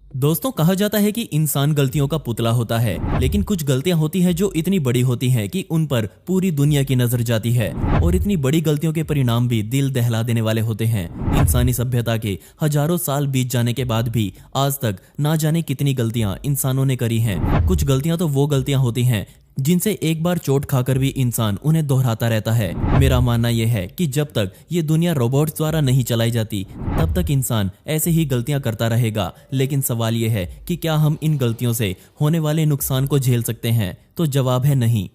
दोस्तों, कहा जाता है कि इंसान गलतियों का पुतला होता है, लेकिन कुछ गलतियां होती हैं जो इतनी बड़ी होती हैं कि उन पर पूरी दुनिया की नजर जाती है। और इतनी बड़ी गलतियों के परिणाम भी दिल दहला देने वाले होते हैं। इंसानी सभ्यता के हजारों साल बीत जाने के बाद भी आज तक ना जाने कितनी गलतियां इंसानों ने करी हैं। कुछ गलतियां तो वो गलतियां होती हैं जिनसे एक बार चोट खाकर भी इंसान उन्हें दोहराता रहता है। मेरा मानना यह है कि जब तक ये दुनिया रोबोट्स द्वारा नहीं चलाई जाती, तब तक इंसान ऐसे ही गलतियां करता रहेगा। लेकिन सवाल यह है कि क्या हम इन गलतियों से होने वाले नुकसान को झेल सकते हैं? तो जवाब है नहीं।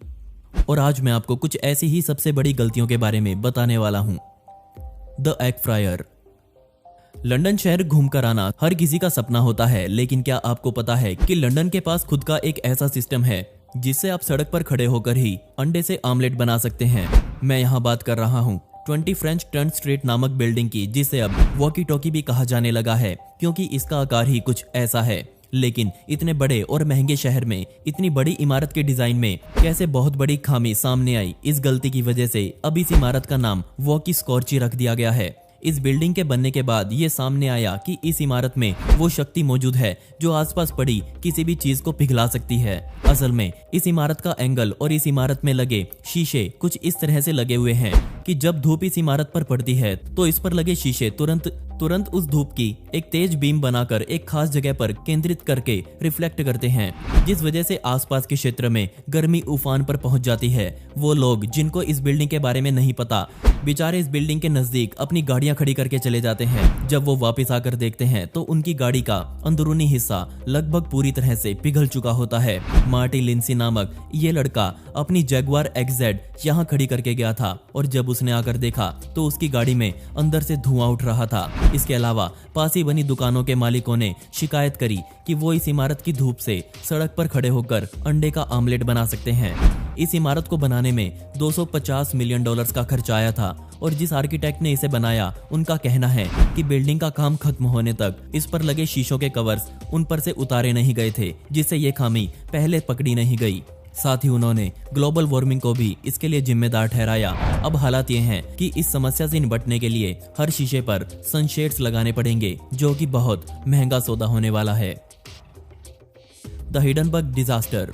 और आज मैं आपको कुछ ऐसी ही सबसे बड़ी गलतियों के बारे में बताने वाला हूं। The egg fryer. लंदन शहर घूमकर आना हर किसी का सपना होता है, लेकिन क्या आपको पता है कि लंदन के पास खुद का एक ऐसा सिस्टम है जिससे आप सड़क पर खड़े होकर ही अंडे से आमलेट बना सकते हैं। मैं यहाँ बात कर रहा हूँ 20 फ्रेंच टर्न स्ट्रीट नामक बिल्डिंग की, जिसे अब वॉकी टॉकी भी कहा जाने लगा है क्योंकि इसका आकार ही कुछ ऐसा है। लेकिन इतने बड़े और महंगे शहर में इतनी बड़ी इमारत के डिजाइन में कैसे बहुत बड़ी खामी सामने आई? इस गलती की वजह से अब इस इमारत का नाम वॉकी स्कॉर्ची रख दिया गया है। इस बिल्डिंग के बनने के बाद ये सामने आया कि इस इमारत में वो शक्ति मौजूद है जो आसपास पड़ी किसी भी चीज को पिघला सकती है। असल में इस इमारत का एंगल और इस इमारत में लगे शीशे कुछ इस तरह से लगे हुए हैं कि जब धूप इस इमारत पर पड़ती है तो इस पर लगे शीशे तुरंत उस धूप की एक तेज बीम बनाकर एक खास जगह पर केंद्रित करके रिफ्लेक्ट करते हैं, जिस वजह से आसपास के क्षेत्र में गर्मी उफान पर पहुंच जाती है। वो लोग जिनको इस बिल्डिंग के बारे में नहीं पता, बेचारे इस बिल्डिंग के नजदीक अपनी गाड़ियां खड़ी करके चले जाते हैं। जब वो वापस आकर देखते हैं तो उनकी गाड़ी का अंदरूनी हिस्सा लगभग पूरी तरह से पिघल चुका होता है। मार्टी लिंसी नामक ये लड़का अपनी जगुआर XZ यहाँ खड़ी करके गया था और जब उसने आकर देखा तो उसकी गाड़ी में अंदर से धुआं उठ रहा था। इसके अलावा पास ही बनी दुकानों के मालिकों ने शिकायत करी कि वो इस इमारत की धूप से सड़क पर खड़े होकर अंडे का आमलेट बना सकते हैं। इस इमारत को बनाने में $250 मिलियन का खर्च आया था और जिस आर्किटेक्ट ने इसे बनाया उनका कहना है कि बिल्डिंग का काम खत्म होने तक इस पर लगे शीशों के कवर्स उन पर से उतारे नहीं गए थे, जिससे ये खामी पहले पकड़ी नहीं गई। साथ ही उन्होंने ग्लोबल वार्मिंग को भी इसके लिए जिम्मेदार ठहराया। अब हालात ये हैं कि इस समस्या से निपटने के लिए हर शीशे पर सनशेड्स लगाने पड़ेंगे, जो कि बहुत महंगा सौदा होने वाला है। The Hindenburg disaster.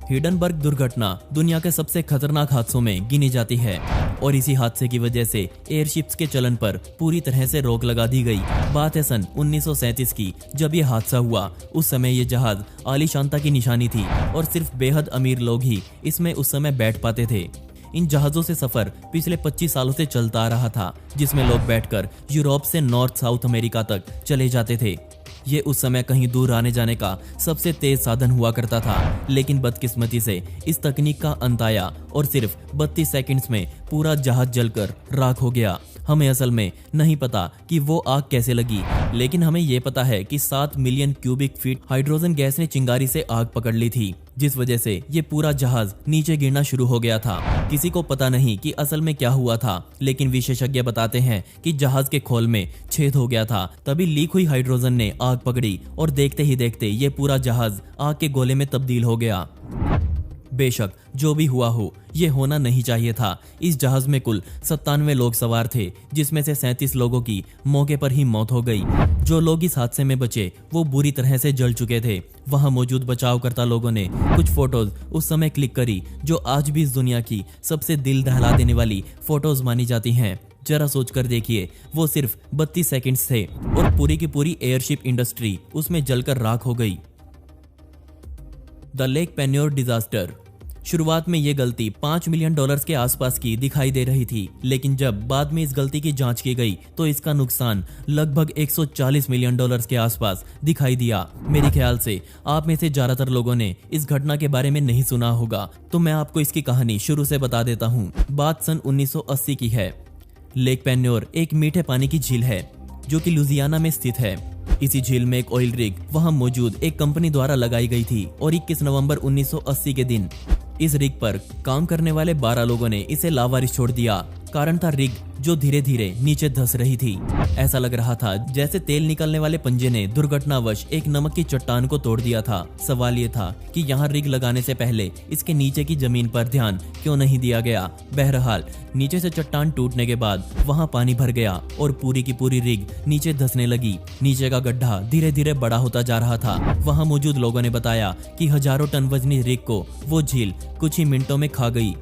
हिडनबर्ग दुर्घटना दुनिया के सबसे खतरनाक हादसों में गिनी जाती है और इसी हादसे की वजह से एयरशिप्स के चलन पर पूरी तरह से रोक लगा दी गई। बात है सन 1937 की, जब यह हादसा हुआ। उस समय ये जहाज आलीशानता की निशानी थी और सिर्फ बेहद अमीर लोग ही इसमें उस समय बैठ पाते थे। इन जहाज़ों से सफर पिछले 25 सालों से चलता आ रहा था, जिसमें लोग बैठकर यूरोप से नॉर्थ साउथ अमेरिका तक चले जाते थे। ये उस समय कहीं दूर आने जाने का सबसे तेज साधन हुआ करता था, लेकिन बदकिस्मती से इस तकनीक का अंत आया और सिर्फ 32 सेकंड्स में पूरा जहाज जलकर राख हो गया। हमें असल में नहीं पता कि वो आग कैसे लगी, लेकिन हमें ये पता है कि 7 million cubic feet hydrogen gas ने चिंगारी से आग पकड़ ली थी, जिस वजह से ये पूरा जहाज नीचे गिरना शुरू हो गया था। किसी को पता नहीं कि असल में क्या हुआ था, लेकिन विशेषज्ञ बताते हैं कि जहाज के खोल में छेद हो गया था। तभी लीक हुई हाइड्रोजन ने आग पकड़ी और देखते ही देखते ये पूरा जहाज आग के गोले में तब्दील हो गया। बेशक जो भी हुआ हो, ये होना नहीं चाहिए था। इस जहाज में कुल 97 लोग सवार थे, जिसमें से 37 लोगों की मौके पर ही मौत हो गई। जो लोग इस हादसे में बचे वो बुरी तरह से जल चुके थे। वहां मौजूद बचावकर्ता लोगों ने कुछ फोटोज उस समय क्लिक करी जो आज भी इस दुनिया की सबसे दिल दहला देने वाली फोटोज मानी जाती हैं। जरा सोचकर देखिए, वो सिर्फ 32 सेकंड्स थे और पूरी की पूरी एयरशिप इंडस्ट्री उसमें जलकर राख हो गई। The Lake Peigneur disaster. शुरुआत में ये गलती $5 मिलियन के आसपास की दिखाई दे रही थी, लेकिन जब बाद में इस गलती की जांच की गई तो इसका नुकसान लगभग $140 मिलियन के आसपास दिखाई दिया। मेरे ख्याल से आप में से ज्यादातर लोगों ने इस घटना के बारे में नहीं सुना होगा, तो मैं आपको इसकी कहानी शुरू से बता देता हूँ। बात सन 1980 की है। लेक पेन्योर एक मीठे पानी की झील है जो कि लुजियाना में स्थित है। इसी झील में एक ऑयल रिग वहां मौजूद एक कंपनी द्वारा लगाई गई थी और 21 नवंबर 1980 के दिन इस रिग पर काम करने वाले 12 लोगों ने इसे लावारिस छोड़ दिया। कारण था रिग जो धीरे धीरे नीचे धंस रही थी। ऐसा लग रहा था जैसे तेल निकलने वाले पंजे ने दुर्घटनावश एक नमक की चट्टान को तोड़ दिया था। सवाल ये था कि यहाँ रिग लगाने से पहले इसके नीचे की जमीन पर ध्यान क्यों नहीं दिया गया। बहरहाल नीचे से चट्टान टूटने के बाद वहाँ पानी भर गया और पूरी की पूरी रिग नीचे धंसने लगी। नीचे का गड्ढा धीरे धीरे बड़ा होता जा रहा था। वहाँ मौजूद लोगों ने बताया कि हजारों टन वजनी रिग को वो झील कुछ ही मिनटों में खा गई।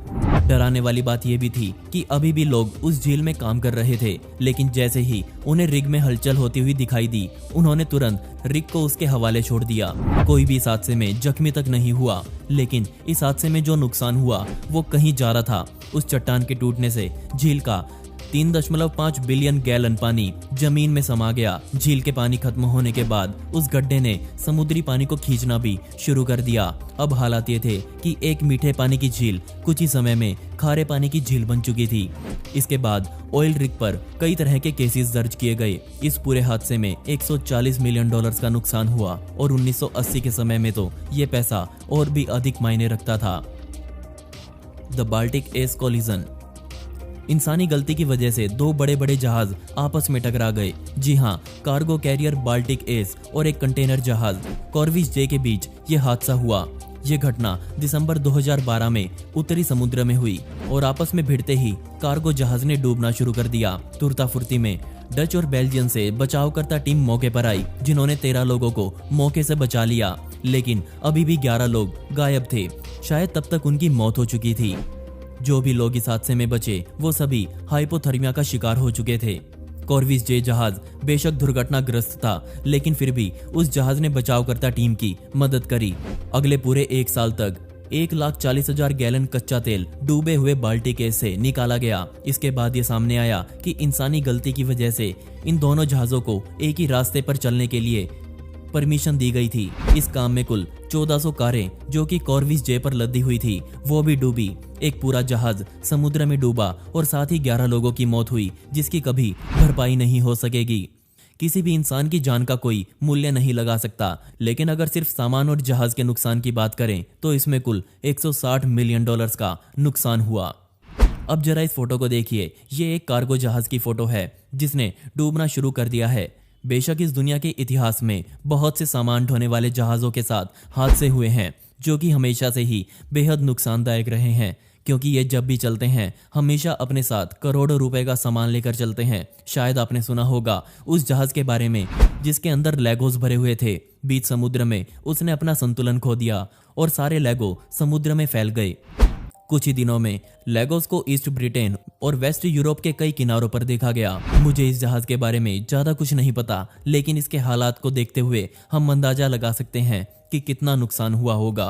डराने वाली बात यह भी थी कि अभी भी लोग उस झील में काम कर रहे थे, लेकिन जैसे ही उन्हें रिग में हलचल होती हुई दिखाई दी, उन्होंने तुरंत रिग को उसके हवाले छोड़ दिया। कोई भी इस हादसे में जख्मी तक नहीं हुआ, लेकिन इस हादसे में जो नुकसान हुआ वो कहीं ज्यादा था। उस चट्टान के टूटने से झील का 3.5 बिलियन गैलन पानी जमीन में समा गया। झील के पानी खत्म होने के बाद उस गड्ढे ने समुद्री पानी को खींचना भी शुरू कर दिया। अब हालात ये थे कि एक मीठे पानी की झील कुछ ही समय में खारे पानी की झील बन चुकी थी। इसके बाद ऑयल रिग पर कई तरह के केसेस दर्ज किए गए। इस पूरे हादसे में 140 मिलियन डॉलर्स का नुकसान हुआ और 1980 के समय में तो ये पैसा और भी अधिक मायने रखता था। The Baltic S collision. इंसानी गलती की वजह से दो बड़े बड़े जहाज आपस में टकरा गए। जी हाँ, कार्गो कैरियर बाल्टिक एस और एक कंटेनर जहाज कॉर्विस जे के बीच ये हादसा हुआ। ये घटना दिसंबर 2012 में उत्तरी समुद्र में हुई और आपस में भिड़ते ही कार्गो जहाज ने डूबना शुरू कर दिया। तुरता फुर्ती में डच और बेल्जियम से बचावकर्ता टीम मौके पर आई, जिन्होंने 13 लोगों को मौके से बचा लिया, लेकिन अभी भी 11 लोग गायब थे। शायद तब तक उनकी मौत हो चुकी थी। जो भी लोग इस हादसे में बचे वो सभी हाइपोथर्मिया का शिकार हो चुके थे। कॉर्विस जे जहाज बेशक दुर्घटनाग्रस्त था, लेकिन फिर भी उस जहाज ने बचावकर्ता टीम की मदद करी। अगले पूरे 1 साल तक 1,40,000 गैलन कच्चा तेल डूबे हुए बाल्टिक एस से निकाला गया। इसके बाद ये सामने आया कि इंसानी गलती की वजह से इन दोनों जहाजों को एक ही रास्ते पर चलने के लिए परमिशन दी गई थी। इस काम में कुल 1400 कारें जो कि कॉर्विस जे पर लदी हुई थी वो भी डूबी। एक पूरा जहाज समुद्र में डूबा और साथ ही 11 लोगों की मौत हुई, जिसकी कभी भरपाई नहीं हो सकेगी। किसी भी इंसान की जान का कोई मूल्य नहीं लगा सकता, लेकिन अगर सिर्फ सामान और जहाज के नुकसान की बात करें तो इसमें कुल 160 मिलियन डॉलर्स का नुकसान हुआ। अब जरा इस फोटो को देखिए। ये एक कार्गो जहाज की फोटो है जिसने डूबना शुरू कर दिया है। बेशक इस दुनिया के इतिहास में बहुत से सामान ढोने वाले जहाज़ों के साथ हादसे हुए हैं जो कि हमेशा से ही बेहद नुकसानदायक रहे हैं, क्योंकि ये जब भी चलते हैं हमेशा अपने साथ करोड़ों रुपए का सामान लेकर चलते हैं। शायद आपने सुना होगा उस जहाज के बारे में जिसके अंदर लेगोस भरे हुए थे। बीच समुद्र में उसने अपना संतुलन खो दिया और सारे लेगो समुद्र में फैल गए। कुछ ही दिनों में लेगोस को ईस्ट ब्रिटेन और वेस्ट यूरोप के कई किनारों पर देखा गया। मुझे इस जहाज के बारे में ज्यादा कुछ नहीं पता, लेकिन इसके हालात को देखते हुए हम अंदाजा लगा सकते हैं कि कितना नुकसान हुआ होगा।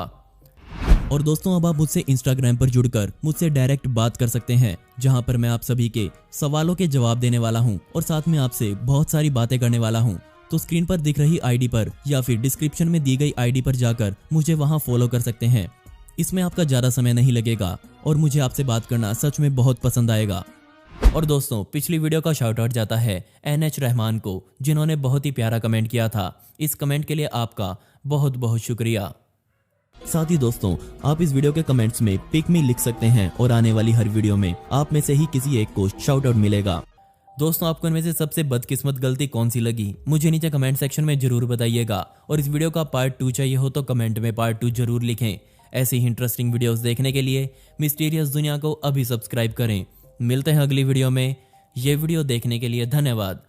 और दोस्तों, अब आप मुझसे इंस्टाग्राम पर जुड़कर मुझसे डायरेक्ट बात कर सकते हैं, जहां पर मैं आप सभी के सवालों के जवाब देने वाला हूं और साथ में आपसे बहुत सारी बातें करने वाला हूं। तो स्क्रीन पर दिख रही आईडी पर या फिर डिस्क्रिप्शन में दी गई आईडी पर जाकर मुझे वहां फॉलो कर सकते हैं। इसमें आपका ज्यादा समय नहीं लगेगा और मुझे आपसे बात करना सच में बहुत पसंद आएगा। और दोस्तों, पिछली वीडियो का शाउट आउट जाता है NH रहमान को, जिन्होंने बहुत ही प्यारा कमेंट किया था। इस कमेंट के लिए आपका बहुत बहुत शुक्रिया। साथ ही दोस्तों, आप इस वीडियो के कमेंट्स में पिक मी लिख सकते हैं और आने वाली हर वीडियो में आप में से ही किसी एक को शाउट आउट मिलेगा। दोस्तों, आपको इनमें से सबसे बदकिस्मत गलती कौन सी लगी मुझे नीचे कमेंट सेक्शन में जरूर बताइएगा। और इस वीडियो का पार्ट 2 चाहिए हो तो कमेंट में पार्ट 2 जरूर लिखें। ऐसी ही इंटरेस्टिंग वीडियोस देखने के लिए मिस्टीरियस दुनिया को अभी सब्सक्राइब करें। मिलते हैं अगली वीडियो में। ये वीडियो देखने के लिए धन्यवाद।